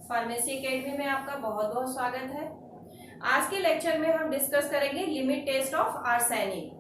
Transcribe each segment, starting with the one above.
Pharmacy academy में आपका बहुत बहुत स्वागत है। आज के लेक्चर में हम डिस्कस करेंगे limit test of arsenic.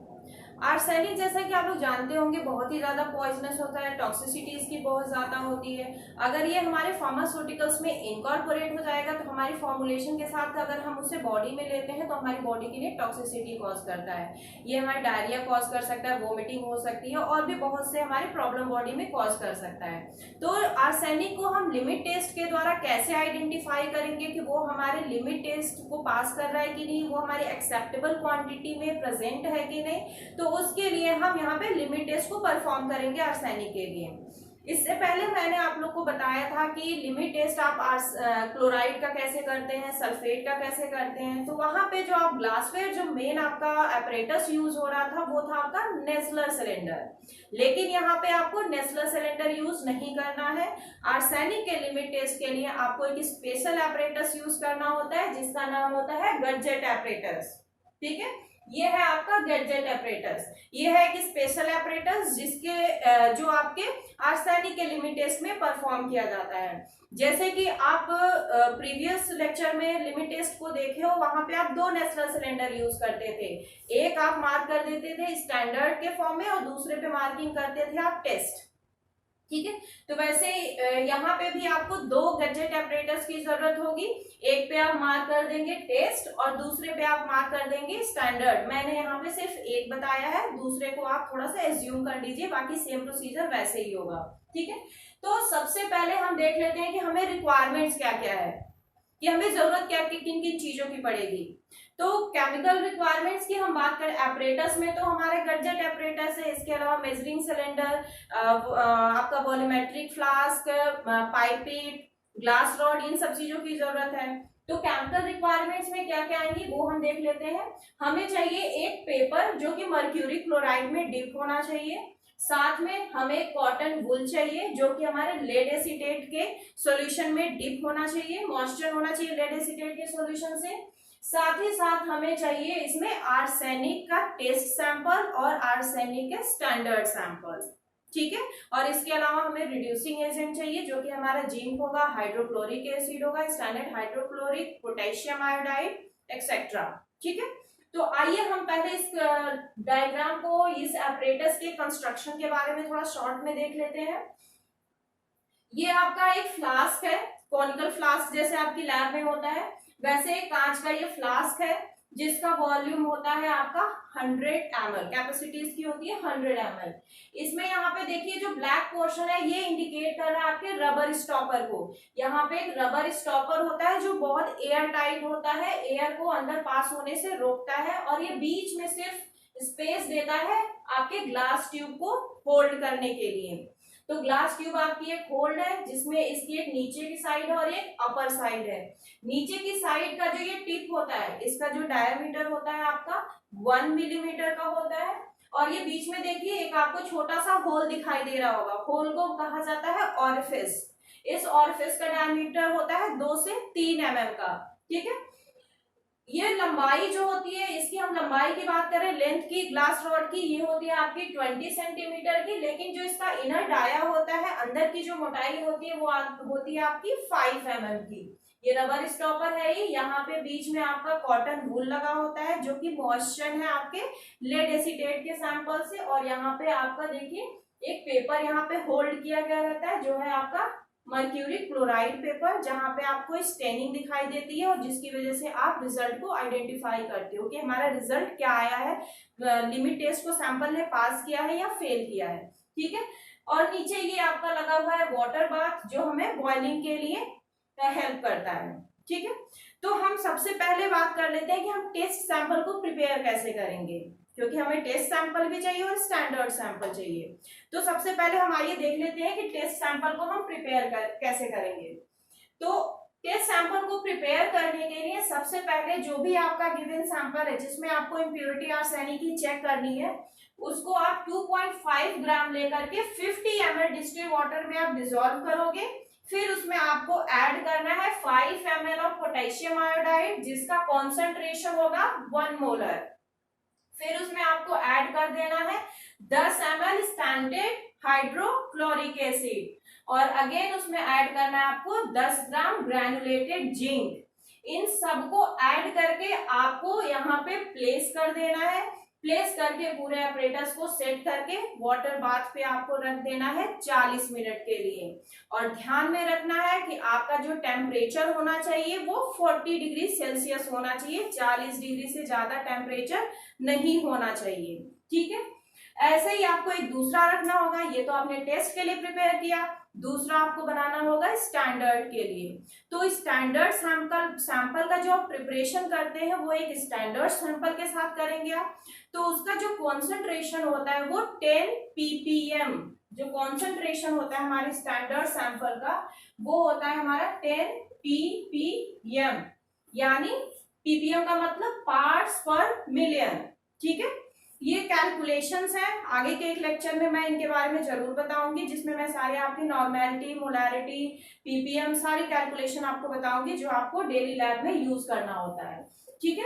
Arsenic जैसा कि आप लोग जानते होंगे बहुत ही ज्यादा पॉइजनस होता है, टॉक्सिसिटी इसकी बहुत ज्यादा होती है। अगर ये हमारे फार्मास्यूटिकल्स में इनकॉर्पोरेट हो जाएगा तो हमारी फॉर्मुलेशन के साथ अगर हम उसे बॉडी में लेते हैं तो हमारी बॉडी के लिए टॉक्सिसिटी कॉज करता है। ये हमारी डायरिया कॉज कर सकता है, वोमिटिंग हो सकती है और भी बहुत से हमारे प्रॉब्लम बॉडी में कॉज कर सकता है। तो आर्सेनिक को हम लिमिट टेस्ट के द्वारा कैसे आइडेंटिफाई करेंगे कि वो हमारे लिमिट टेस्ट को पास कर रहा है कि नहीं, वो हमारी एक्सेप्टेबल क्वांटिटी में प्रेजेंट है कि नहीं। तो उसके लिए हम यहाँ पे लिमिट टेस्ट को परफॉर्म करेंगे आर्सेनिक के लिए। इससे पहले मैंने आप लोग को बताया था कि लिमिट टेस्ट आप क्लोराइड का कैसे करते हैं, सल्फेट का कैसे करते हैं। तो वहां पे जो आप ग्लासवेयर जो मेन आपका अपरेटस यूज हो रहा था वो था आपका नेस्लर सिलेंडर, लेकिन यहाँ पे आपको नेस्लर सिलेंडर यूज नहीं करना है। आर्सेनिक के लिमिट टेस्ट के लिए आपको एक स्पेशल अपरेटस यूज करना होता है जिसका नाम होता है गैडजेट अपरेटस। ठीक है, ये है आपका गैडजेट अपरेटस। ये है एक स्पेशल अपरेटस जिसके जो आपके आर्सेनिक के लिमिट टेस्ट में परफॉर्म किया जाता है। जैसे कि आप प्रीवियस लेक्चर में लिमिट टेस्ट को देखे हो, वहां पे आप दो नेस्लर सिलेंडर यूज करते थे। एक आप मार्क कर देते थे स्टैंडर्ड के फॉर्म में और दूसरे पे मार्किंग करते थे आप टेस्ट। ठीक है, तो वैसे यहाँ पे भी आपको दो गैडजेट अपरेटर्स की जरूरत होगी। एक पे आप मार्क कर देंगे टेस्ट और दूसरे पे आप मार्क कर देंगे स्टैंडर्ड। मैंने यहाँ पे सिर्फ एक बताया है, दूसरे को आप थोड़ा सा एज्यूम कर लीजिए, बाकी सेम प्रोसीजर वैसे ही होगा। ठीक है, तो सबसे पहले हम देख लेते हैं कि हमें रिक्वायरमेंट्स क्या क्या है, कि हमें जरूरत क्या किन किन चीजों की पड़ेगी। तो केमिकल रिक्वायरमेंट्स की हम बात करें एपरेटस में तो हमारे गैडजेट एपरेटस है। इसके अलावा मेजरिंग सिलेंडर, आपका volumetric flask, pipette, glass rod, इन सब चीजों की जरूरत है। तो केमिकल रिक्वायरमेंट्स में क्या क्या आएंगी वो हम देख लेते हैं। हमें चाहिए एक पेपर जो कि मर्क्यूरी क्लोराइड में डिप होना चाहिए। साथ में हमें कॉटन वुल चाहिए जो कि हमारे लेड एसीटेट के सॉल्यूशन में डिप होना चाहिए, मॉइस्चर होना चाहिए लेड एसीटेट के सॉल्यूशन से। साथ ही साथ हमें चाहिए इसमें आर्सेनिक का टेस्ट सैंपल और आर्सेनिक का स्टैंडर्ड सैंपल। ठीक है, और इसके अलावा हमें रिड्यूसिंग एजेंट चाहिए जो कि हमारा जिंक होगा, हाइड्रोक्लोरिक एसिड होगा, standard hydrochloric, potassium iodide etcetera. ठीक है, तो आइए हम पहले इस डायग्राम को, इस अपरेटस के कंस्ट्रक्शन के बारे में थोड़ा शॉर्ट में देख लेते हैं। ये आपका एक फ्लास्क है, कॉनिकल फ्लास्क जैसे आपकी लैब में होता है वैसे कांच का ये फ्लास्क है जिसका वॉल्यूम होता है आपका 100 ml, कैपेसिटी इसकी होती है 100 ml। इसमें यहाँ पे देखिए जो ब्लैक पोर्शन है ये इंडिकेट कर रहा है आपके रबर स्टॉपर को। यहाँ पे एक रबर स्टॉपर होता है जो बहुत एयर टाइट होता है, एयर को अंदर पास होने से रोकता है और ये बीच में सिर्फ स्पेस देता है आपके ग्लास ट्यूब को होल्ड करने के लिए। तो ग्लास ट्यूब आपकी एक होल्ड है जिसमें इसकी एक नीचे की साइड और एक अपर साइड है। नीचे की साइड का जो ये टिप होता है इसका जो डायमीटर होता है आपका 1 मिलीमीटर का होता है और ये बीच में देखिए एक आपको छोटा सा होल दिखाई दे रहा होगा, होल को कहा जाता है ऑरिफिस। इस ऑरिफिस का डायमीटर होता है 2 से 3 mm का। ठीक है, ये लंबाई जो होती है, इसकी हम लंबाई की बात करें लेंथ की ग्लास रॉड की, ये होती है आपकी 20 सेंटीमीटर की, लेकिन जो इसका इनर डाया होता है, अंदर की जो मोटाई होती है वो होती है आपकी 5 mm की। ये रबर स्टॉपर है ही, यहाँ पे बीच में आपका कॉटन वूल लगा होता है जो कि मॉइस्चर है आपके लेड एसीटेट के सैंपल से, और यहाँ पे आपका देखिए एक पेपर यहाँ पे होल्ड किया गया रहता है जो है आपका मर्क्यूरी क्लोराइड पेपर, जहां पे आपको स्टेनिंग दिखाई देती है और जिसकी वजह से आप रिजल्ट को आइडेंटिफाई करते हो कि हमारा रिजल्ट क्या आया है, लिमिट टेस्ट को सैंपल ने पास किया है या फेल किया है। ठीक है, और नीचे ये आपका लगा हुआ है वाटर बाथ जो हमें बॉइलिंग के लिए हेल्प करता है। ठीक है, तो हम सबसे पहले बात कर लेते हैं कि हम टेस्ट सैंपल को प्रिपेयर कैसे करेंगे, क्योंकि हमें टेस्ट सैंपल भी चाहिए और स्टैंडर्ड सैंपल चाहिए। तो सबसे पहले हम आइए देख लेते हैं कि टेस्ट सैंपल को हम प्रिपेयर कैसे करेंगे। तो टेस्ट सैंपल को प्रिपेयर करने के लिए सबसे पहले जो भी आपका गिवन सैंपल है जिसमें आपको इम्प्योरिटी आर्सेनिक की चेक करनी है उसको आप 2.5 ग्राम लेकर के 50 ml डिस्टिल्ड वाटर में आप डिसॉल्व करोगे। फिर उसमें आपको ऐड करना है 5 ml ऑफ पोटेशियम आयोडाइड जिसका कॉन्सेंट्रेशन होगा 1 मोलर। फिर उसमें आपको ऐड कर देना है 10 ml स्टैंडर्ड हाइड्रोक्लोरिक एसिड और अगेन उसमें ऐड करना है आपको 10 ग्राम ग्रैनुलेटेड जिंक। इन सबको ऐड करके आपको यहाँ पे प्लेस कर देना है। प्लेस करके पूरे अपरेटस को सेट करके वाटर बाथ पे आपको रख देना है 40 मिनट के लिए। और ध्यान में रखना है कि आपका जो टेम्परेचर होना चाहिए वो 40 डिग्री सेल्सियस होना चाहिए, 40 डिग्री से ज्यादा टेम्परेचर नहीं होना चाहिए। ठीक है, ऐसे ही आपको एक दूसरा रखना होगा। ये तो आपने टेस्ट के लिए प्रिपेयर किया, दूसरा आपको बनाना होगा स्टैंडर्ड के लिए। तो स्टैंडर्ड सैंपल का जो आप प्रिपरेशन करते हैं वो एक स्टैंडर्ड सैंपल के साथ करेंगे आप। तो उसका जो कॉन्सेंट्रेशन होता है वो 10 ppm, जो कॉन्सेंट्रेशन होता है हमारे स्टैंडर्ड सैंपल का वो होता है हमारा 10 ppm, यानी ppm का मतलब पार्ट्स पर मिलियन। ठीक है, ये कैलकुलेशंस है, आगे के एक लेक्चर में मैं इनके बारे में जरूर बताऊंगी, जिसमें मैं सारे आपकी नॉर्मेलिटी, मोलैरिटी, पीपीएम सारी कैलकुलेशन आपको बताऊंगी जो आपको डेली लैब में यूज करना होता है। ठीक है,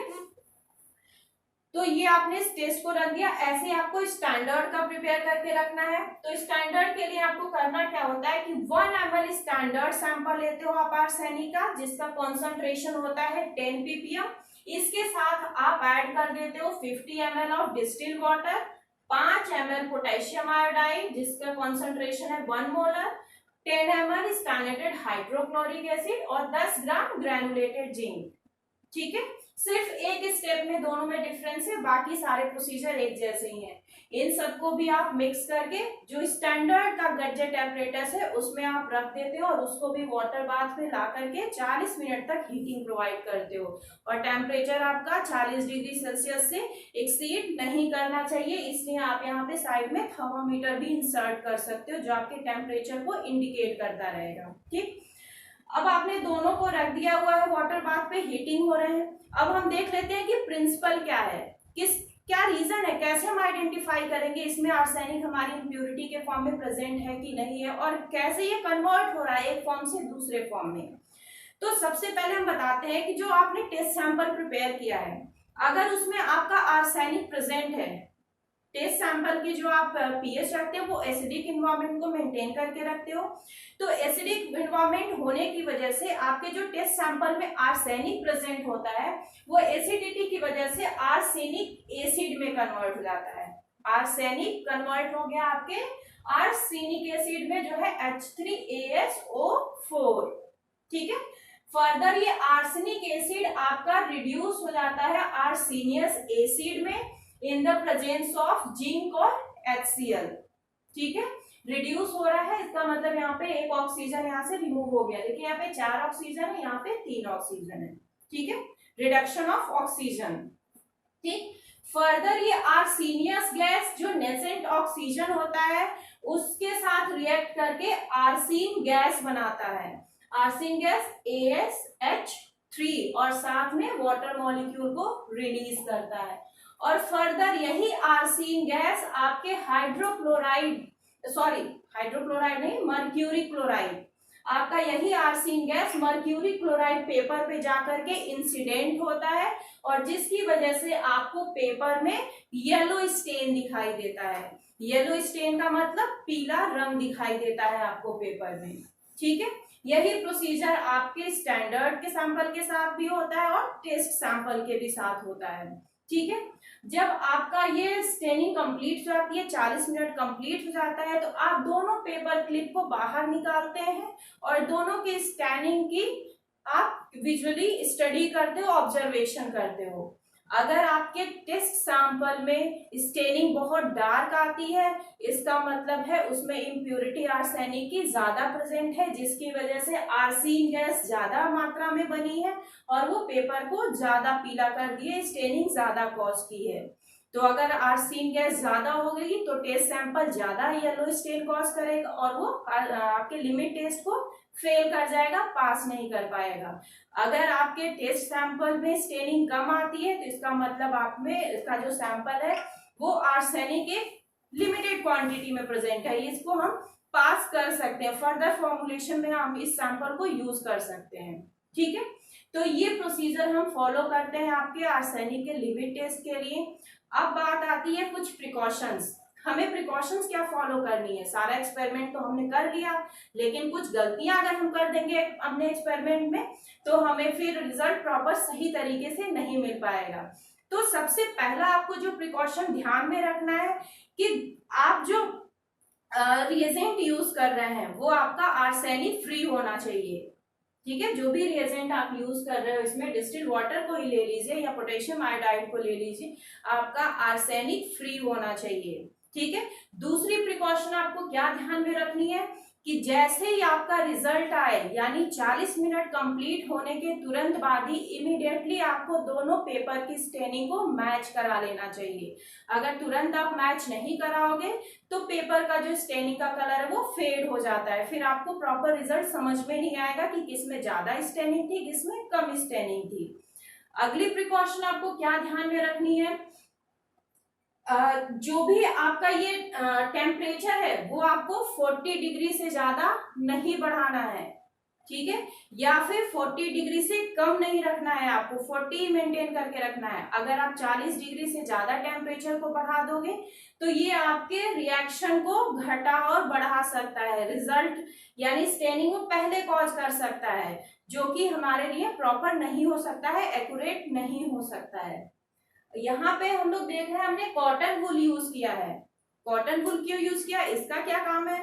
तो ये आपने इस टेस्ट को रख दिया। ऐसे आपको स्टैंडर्ड का प्रिपेयर करके रखना है। तो स्टैंडर्ड के लिए आपको करना क्या होता है कि 1 ml स्टैंडर्ड सैंपल लेते हो आप आर्सेनिक का, जिसका कॉन्सेंट्रेशन होता है 10 ppm। इसके साथ आप ऐड कर देते हो 50 ml of distil water, 5 ml potassium iodide जिसका कॉन्सेंट्रेशन है 1 molar, 10 ml standard hydrochloric acid और 10 ग्राम ग्रैनुलेटेड जिंक। ठीक है, सिर्फ एक स्टेप में दोनों में डिफरेंस है, बाकी सारे प्रोसीजर एक जैसे ही हैं। इन सबको भी आप मिक्स करके जो स्टैंडर्ड का गैजेट एपरेटस है उसमें आप रख देते हो और उसको भी वाटर बाथ में ला करके 40 मिनट तक हीटिंग प्रोवाइड करते हो। और टेम्परेचर आपका 40 डिग्री सेल्सियस से एक्सीड नहीं करना चाहिए, इसलिए आप यहाँ पे साइड में थर्मामीटर भी इंसर्ट कर सकते हो जो आपके टेम्परेचर को इंडिकेट करता रहेगा। ठीक, अब आपने दोनों को रख दिया हुआ है वाटर बाथ पे, हीटिंग हो रहे हैं। अब हम देख लेते हैं कि प्रिंसिपल क्या है, क्या रीजन है, कैसे हम आइडेंटिफाई करेंगे इसमें आर्सेनिक हमारी इम्प्योरिटी के फॉर्म में प्रेजेंट है कि नहीं है, और कैसे ये कन्वर्ट हो रहा है एक फॉर्म से दूसरे फॉर्म में। तो सबसे पहले हम बताते हैं कि जो आपने टेस्ट सैंपल प्रिपेयर किया है, अगर उसमें आपका आर्सेनिक प्रेजेंट है, टेस्ट सैंपल की जो आप पीएच रखते हो वो एसिडिक इन्वायरमेंट को मेंटेन करके रखते हो। तो एसिडिक इन्वायरमेंट होने की वजह से आपके जो टेस्ट सैंपल में आर्सेनिक प्रेजेंट होता है वो एसिडिटी की वजह से आर्सेनिक एसिड में कन्वर्ट हो जाता है। आर्सेनिक कन्वर्ट हो गया आपके आर्सेनिक एसिड में जो है H3ASO4। ठीक है, फर्दर ये आर्सेनिक एसिड आपका रिड्यूस हो जाता है आर्सेनियस एसिड में in the presence of zinc और HCl। ठीक है, रिड्यूस हो रहा है, इसका मतलब यहाँ पे एक ऑक्सीजन यहाँ से रिमूव हो गया। देखिए यहाँ पे 4 ऑक्सीजन है, यहाँ पे 3 ऑक्सीजन है। ठीक है, रिडक्शन ऑफ ऑक्सीजन। ठीक, फर्दर ये आर्सेनियस गैस जो नेसेंट ऑक्सीजन होता है उसके साथ रिएक्ट करके आर्सेन गैस बनाता है। आर्सेन गैस ASH3 और साथ में वाटर मॉलिक्यूल को रिलीज करता है। और फर्दर यही आर्सेन गैस आपके हाइड्रोक्लोराइड नहीं, मर्क्यूरी क्लोराइड, आपका यही arsine gas mercury chloride paper पे जाकर के इंसिडेंट होता है और जिसकी वजह से आपको पेपर में येलो स्टेन दिखाई देता है। येलो स्टेन का मतलब पीला रंग दिखाई देता है आपको पेपर में। ठीक है, यही प्रोसीजर आपके स्टैंडर्ड के सैंपल के साथ भी होता है और टेस्ट सैंपल के भी साथ होता है। ठीक है, जब आपका ये स्टेनिंग कंप्लीट हो जाती है, 40 मिनट कंप्लीट हो जाता है, तो आप दोनों पेपर क्लिप को बाहर निकालते हैं और दोनों की स्कैनिंग की आप विजुअली स्टडी करते हो, ऑब्जर्वेशन करते हो। अगर आपके टेस्ट सैंपल में स्टेनिंग बहुत डार्क आती है, इसका मतलब है उसमें इम्प्योरिटी आर्सेनिक की ज्यादा प्रेजेंट है, जिसकी वजह से आर्सेन गैस ज्यादा मात्रा में बनी है और वो पेपर को ज्यादा पीला कर दिए, स्टेनिंग ज्यादा कॉज की है। तो अगर आर्सेन गैस ज्यादा हो गई तो टेस्ट सैंपल ज्यादा येलो स्टेन कॉज करेगा और वो आपके लिमिट टेस्ट को फेल कर जाएगा, पास नहीं कर पाएगा। अगर आपके टेस्ट सैंपल में स्टेनिंग कम आती है तो इसका मतलब आप में इसका जो सैंपल है वो आर्सेनिक के लिमिटेड क्वांटिटी में प्रेजेंट है, इसको हम पास कर सकते हैं। फर्दर फॉर्मुलेशन में हम इस सैंपल को यूज कर सकते हैं। ठीक है, तो ये प्रोसीजर हम फॉलो करते हैं आपके आर्सेनिक के लिमिट टेस्ट के लिए। अब बात आती है कुछ प्रिकॉशंस। हमें प्रिकॉशंस क्या फॉलो करनी है। सारा एक्सपेरिमेंट तो हमने कर लिया, लेकिन कुछ गलतियां अगर हम कर देंगे अपने एक्सपेरिमेंट में तो हमें फिर रिजल्ट प्रॉपर सही तरीके से नहीं मिल पाएगा। तो सबसे पहला आपको जो प्रिकॉशन ध्यान में रखना है कि आप जो रिएजेंट यूज कर रहे हैं वो आपका आर्सेनिक फ्री होना चाहिए। ठीक है, जो भी रिएजेंट आप यूज कर रहे हो इसमें डिस्टिल वाटर को ही ले लीजिए या पोटेशियम आयोडाइड को ले लीजिए, आपका आर्सेनिक फ्री होना चाहिए। ठीक है, दूसरी प्रिकॉशन आपको क्या ध्यान में रखनी है कि जैसे ही आपका रिजल्ट आए यानी 40 मिनट कंप्लीट होने के तुरंत बाद ही इमीडिएटली आपको दोनों पेपर की स्टेनिंग को मैच करा लेना चाहिए। अगर तुरंत आप मैच नहीं कराओगे तो पेपर का जो स्टेनिंग का कलर है वो फेड हो जाता है, फिर आपको प्रॉपर रिजल्ट समझ में नहीं आएगा कि किसमें ज्यादा स्टेनिंग थी किसमें कम स्टेनिंग थी। अगली प्रिकॉशन आपको क्या ध्यान में रखनी है, जो भी आपका ये टेम्परेचर है वो आपको 40 डिग्री से ज्यादा नहीं बढ़ाना है। ठीक है, या फिर 40 डिग्री से कम नहीं रखना है, आपको 40 मेंटेन करके रखना है। अगर आप 40 डिग्री से ज्यादा टेम्परेचर को बढ़ा दोगे तो ये आपके रिएक्शन को घटा और बढ़ा सकता है, रिजल्ट यानी स्टेनिंग को पहले कॉज कर सकता है, जो कि हमारे लिए प्रॉपर नहीं हो सकता है, एक्यूरेट नहीं हो सकता है। यहाँ पे हम लोग देख रहे हैं हमने कॉटन वूल यूज किया है। कॉटन वूल क्यों यूज किया, इसका क्या काम है,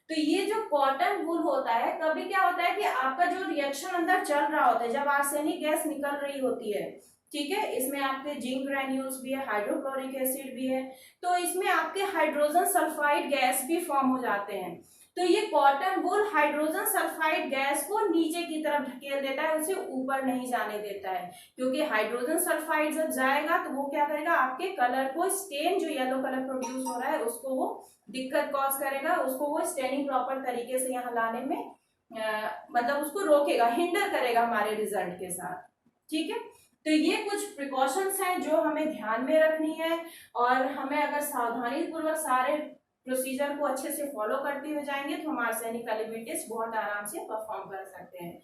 तो ये जो कॉटन वूल होता है कभी क्या होता है कि आपका जो रिएक्शन अंदर चल रहा होता है, जब आर्सेनिक गैस निकल रही होती है, ठीक है, इसमें आपके जिंक ग्रैन्यूल्स भी है, हाइड्रोक्लोरिक एसिड भी है, तो इसमें आपके हाइड्रोजन सल्फाइड गैस भी फॉर्म हो जाते हैं। तो ये cotton wool hydrogen sulphide gas को नीचे की तरफ ढकेल देता है, उसे ऊपर नहीं जाने देता है, क्योंकि हाइड्रोजन सल्फाइड जब जाएगा तो वो क्या करेगा, आपके कलर को स्टेन जो येलो कलर प्रोड्यूस हो रहा है उसको वो दिक्कत कॉज करेगा, उसको वो स्टेनिंग प्रॉपर तरीके से यहाँ लाने में मतलब उसको रोकेगा, हिंडर करेगा हमारे रिजल्ट के साथ। ठीक है, तो ये कुछ प्रिकॉशंस हैं जो हमें ध्यान में रखनी है, और हमें अगर सावधानी पूर्वक सारे प्रोसीजर को अच्छे से फॉलो करते हुए जाएंगे तो हम आर्सेनिक का लिमिट टेस्ट बहुत आराम से परफॉर्म कर सकते हैं।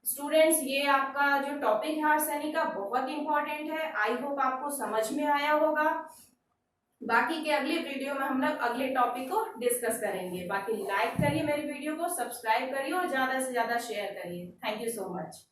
स्टूडेंट्स, ये आपका जो टॉपिक है आर्सेनिक का बहुत इंपॉर्टेंट है, आई होप आपको समझ में आया होगा। बाकी के अगले वीडियो में हम लोग अगले टॉपिक को डिस्कस करेंगे। बाकी लाइक करिए मेरी वीडियो को, सब्सक्राइब करिए और ज्यादा से ज्यादा शेयर करिए। Thank you so much.